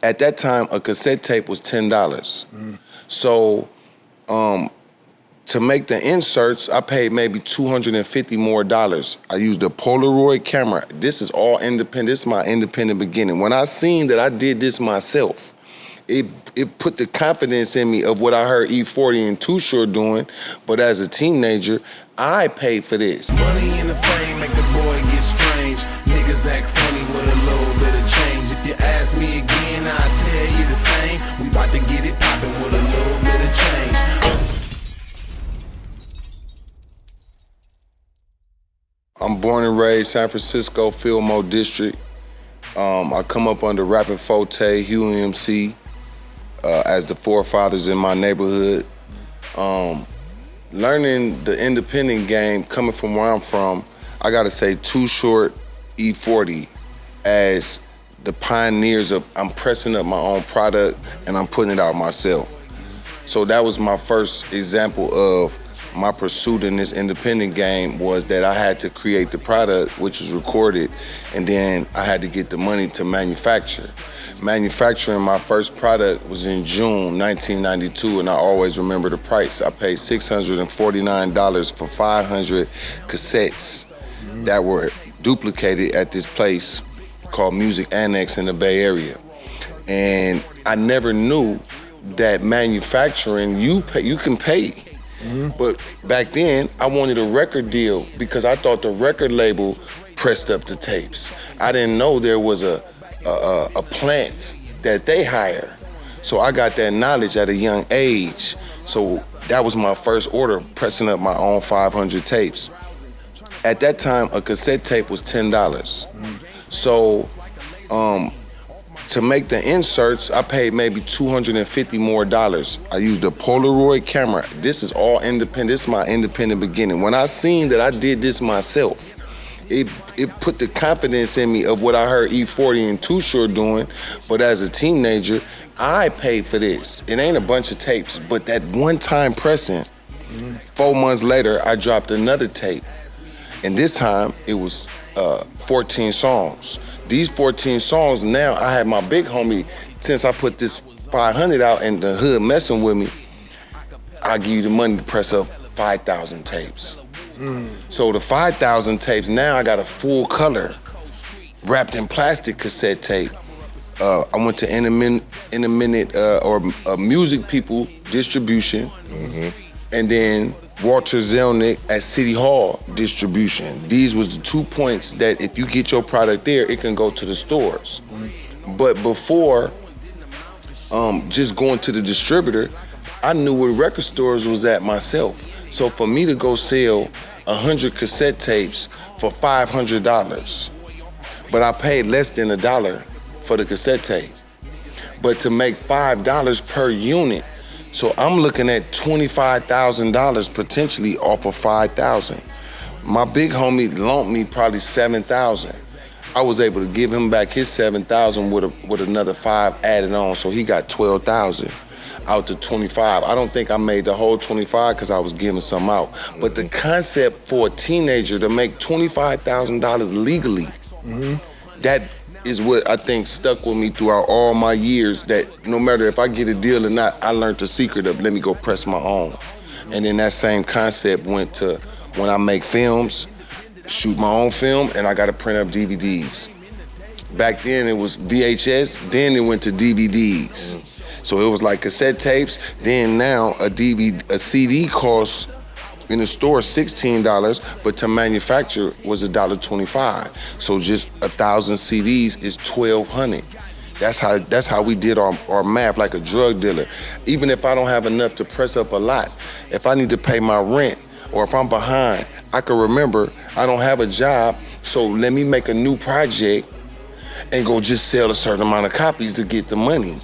At that time, a cassette tape was $10. So to make the inserts, I paid maybe $250 more. I used a Polaroid camera. This is all independent. This is my independent beginning. When I seen that I did this myself, it put the confidence in me of what I heard E40 and Too Short doing, but as a teenager, I paid for this. Money and the fame make the boy get strange. Niggas act funny with a little bit of change. If you ask me again, I'll tell you the same. We about to get it poppin' with a little bit of change. I'm born and raised San Francisco, Fillmore District. I come up under Rappin' Forte, Huey MC, as the forefathers in my neighborhood. Learning the independent game, coming from where I'm from, I gotta say Too Short, E40 as the pioneers of I'm pressing up my own product and I'm putting it out myself. So that was my first example of my pursuit in this independent game, was that I had to create the product, which was recorded, and then I had to get the money to manufacture. Manufacturing my first product was in June 1992, and I always remember the price. I paid $649 for 500 cassettes that were duplicated at this place called Music Annex in the Bay Area. And I never knew that manufacturing, you can pay. But back then, I wanted a record deal because I thought the record label pressed up the tapes. I didn't know there was a plant that they hire. So I got that knowledge at a young age. So that was my first order, pressing up my own 500 tapes. At that time, a cassette tape was $10. So to make the inserts, I paid maybe $250 more. I used a Polaroid camera. This is all independent. This is my independent beginning. When I seen that I did this myself, it put the confidence in me of what I heard E40 and Too Short doing, but as a teenager, I paid for this. It ain't a bunch of tapes, but that one time pressing, 4 months later, I dropped another tape. And this time, it was 14 songs. These 14 songs, now I have my big homie, since I put this 500 out and the hood messing with me, I'll give you the money to press up 5,000 tapes. So the 5,000 tapes, now I got a full color, wrapped in plastic cassette tape. I went to Indenpendent or Music People Distribution, and then Walter Zelnick at City Hall Distribution. These was the 2 points that if you get your product there, it can go to the stores. But before just going to the distributor, I knew where record stores was at myself. So for me to go sell 100 cassette tapes for $500, but I paid less than $1 for the cassette tape. But to make $5 per unit, so I'm looking at $25,000 potentially off of 5,000. My big homie loaned me probably 7,000. I was able to give him back his 7,000 with another 5 added on, so he got 12,000 out to 25. I don't think I made the whole 25 because I was giving some out. But the concept for a teenager to make $25,000 legally, that is what I think stuck with me throughout all my years, that no matter if I get a deal or not, I learned the secret of let me go press my own. And then that same concept went to when I make films, shoot my own film, and I got to print up DVDs. Back then it was VHS, then it went to DVDs. So it was like cassette tapes, then now a CD costs in the store $16, but to manufacture was $1.25. So just 1,000 CDs is $1,200. That's how we did our math, like a drug dealer. Even if I don't have enough to press up a lot, if I need to pay my rent or if I'm behind, I can remember I don't have a job, so let me make a new project and go just sell a certain amount of copies to get the money.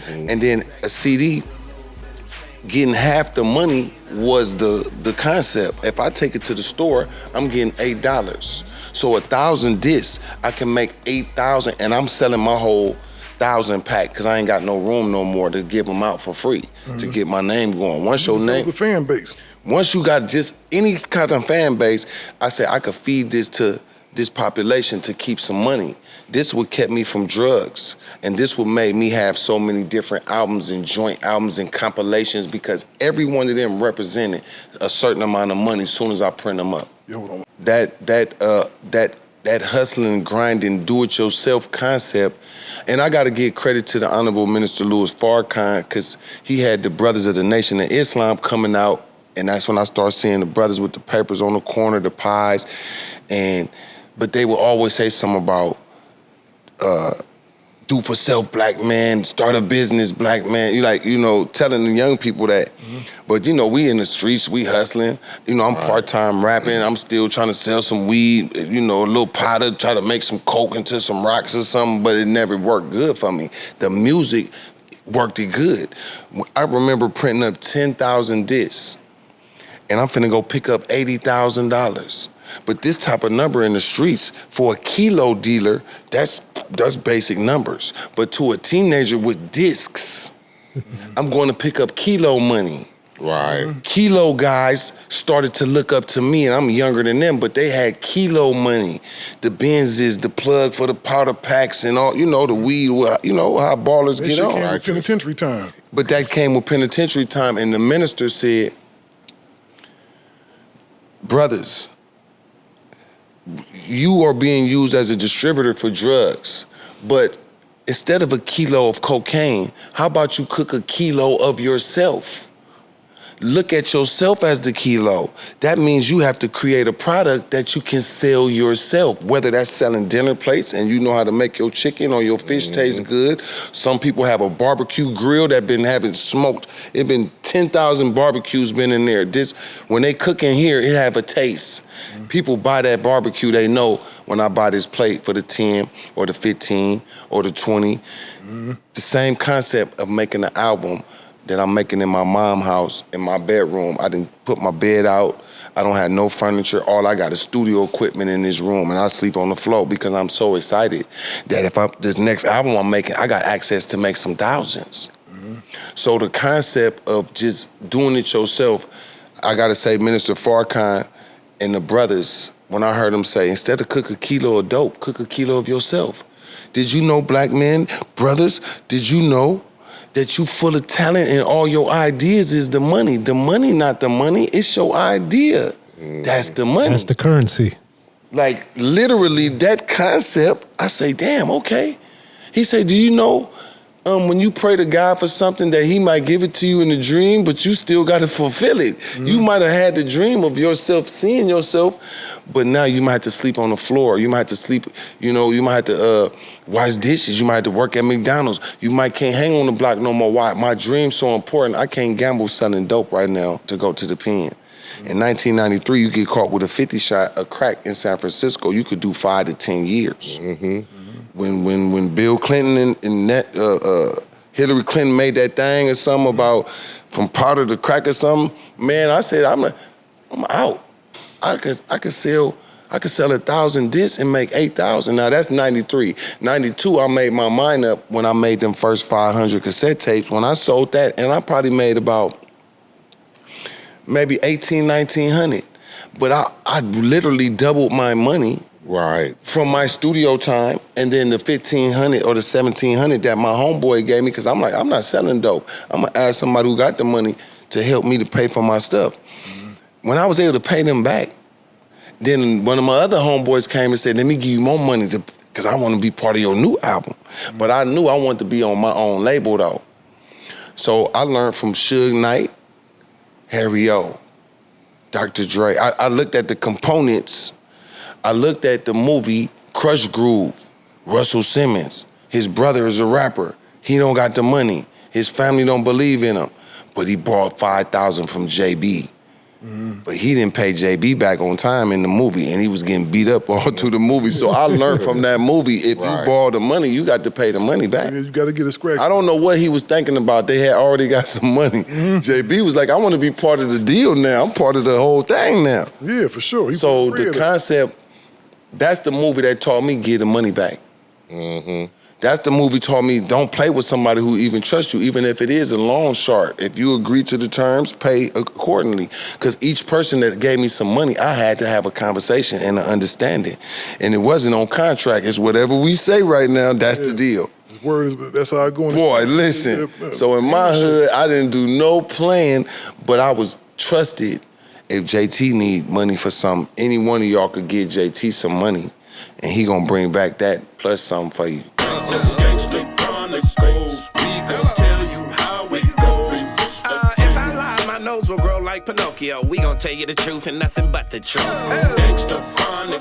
And then a CD, getting half the money was the concept. If I take it to the store, I'm getting $8. So 1,000 discs, I can make 8,000, and I'm selling my whole 1,000 pack because I ain't got no room no more to give them out for free to get my name going. Once your name, the fan base. Once you got just any kind of fan base, I said I could feed this to this population to keep some money. This what kept me from drugs. And this what made me have so many different albums and joint albums and compilations, because every one of them represented a certain amount of money as soon as I print them up. That hustling, grinding, do-it-yourself concept. And I got to give credit to the Honorable Minister Louis Farrakhan, because he had the Brothers of the Nation of Islam coming out, and that's when I started seeing the brothers with the papers on the corner, the pies, but they would always say something about do for self, black man, start a business, black man. Telling the young people that. But we in the streets, we hustling. I'm part-time rapping. I'm still trying to sell some weed, a little powder, try to make some coke into some rocks or something, but it never worked good for me. The music worked it good. I remember printing up 10,000 discs, and I'm finna go pick up $80,000. But this type of number in the streets, for a kilo dealer, that's basic numbers. But to a teenager with discs, I'm going to pick up kilo money. Right. Kilo guys started to look up to me, and I'm younger than them, but they had kilo money. The Benzes, the plug for the powder packs and all, the weed, how ballers get on. That came with penitentiary time. But that came with penitentiary time, and the minister said, brothers, you are being used as a distributor for drugs, but instead of a kilo of cocaine, how about you cook a kilo of yourself? Look at yourself as the kilo. That means you have to create a product that you can sell yourself, whether that's selling dinner plates and you know how to make your chicken or your fish taste good. Some people have a barbecue grill that been having smoked. It been 10,000 barbecues been in there. When they cook in here, it have a taste. People buy that barbecue, they know when I buy this plate for the 10 or the 15 or the 20. The same concept of making an album that I'm making in my mom's house, in my bedroom. I didn't put my bed out. I don't have no furniture. All I got is studio equipment in this room, and I sleep on the floor because I'm so excited that this next album I'm making, I got access to make some thousands. So the concept of just doing it yourself, I gotta say, Minister Farrakhan and the brothers, when I heard them say, instead of cook a kilo of dope, cook a kilo of yourself. Did you know, black men, brothers, did you know that you full of talent and all your ideas is the money? The money, not the money, it's your idea. That's the money. That's the currency. Like, literally, that concept, I say, damn, okay. He said, do you know when you pray to God for something that he might give it to you in a dream, but you still got to fulfill it. You might have had the dream of yourself, seeing yourself, but now you might have to sleep on the floor. You might have to sleep, you might have to wash dishes. You might have to work at McDonald's. You might can't hang on the block no more. Why? My dream's so important. I can't gamble selling dope right now to go to the pen. In 1993, you get caught with a 50 shot of crack in San Francisco, you could do 5 to 10 years. When Bill Clinton and Hillary Clinton made that thing or something about from powder to crack or something, man, I said I'm out. I could sell 1,000 discs and make 8,000. Now that's 93. 92, I made my mind up when I made them first 500 cassette tapes. When I sold that, and I probably made about maybe 1,900. But I literally doubled my money. Right. From my studio time, and then the 1,500 or the 1,700 that my homeboy gave me, because I'm like, I'm not selling dope. I'm gonna ask somebody who got the money to help me to pay for my stuff. When I was able to pay them back, then one of my other homeboys came and said, let me give you more money because I want to be part of your new album. But I knew I wanted to be on my own label though. So I learned from Suge Knight, Harry O, Dr. Dre. I looked at the components. I looked at the movie Crush Groove, Russell Simmons. His brother is a rapper. He don't got the money. His family don't believe in him. But he borrowed $5,000 from JB. But he didn't pay JB back on time in the movie, and he was getting beat up all through the movie. So I learned from that movie, if you borrow the money, you got to pay the money back. You got to get a scratch. I don't know what he was thinking about. They had already got some money. JB was like, I want to be part of the deal now. I'm part of the whole thing now. Yeah, for sure. So the concept, that's the movie that taught me get the money back. That's the movie taught me, don't play with somebody who even trusts you, even if it is a loan shark. If you agree to the terms, pay accordingly. Because each person that gave me some money, I had to have a conversation and an understanding. And it wasn't on contract. It's whatever we say right now, that's the deal. Word is, that's how I go. Boy, listen. So in my hood, I didn't do no playing, but I was trusted. If JT need money for something, any one of y'all could give JT some money, and he gonna bring back that plus something for you. Gangsta Chronicles, we gon' tell you how it goes. If I lie, my nose will grow like Pinocchio. We gon' tell you the truth and nothing but the truth. Gangsta Chronicles.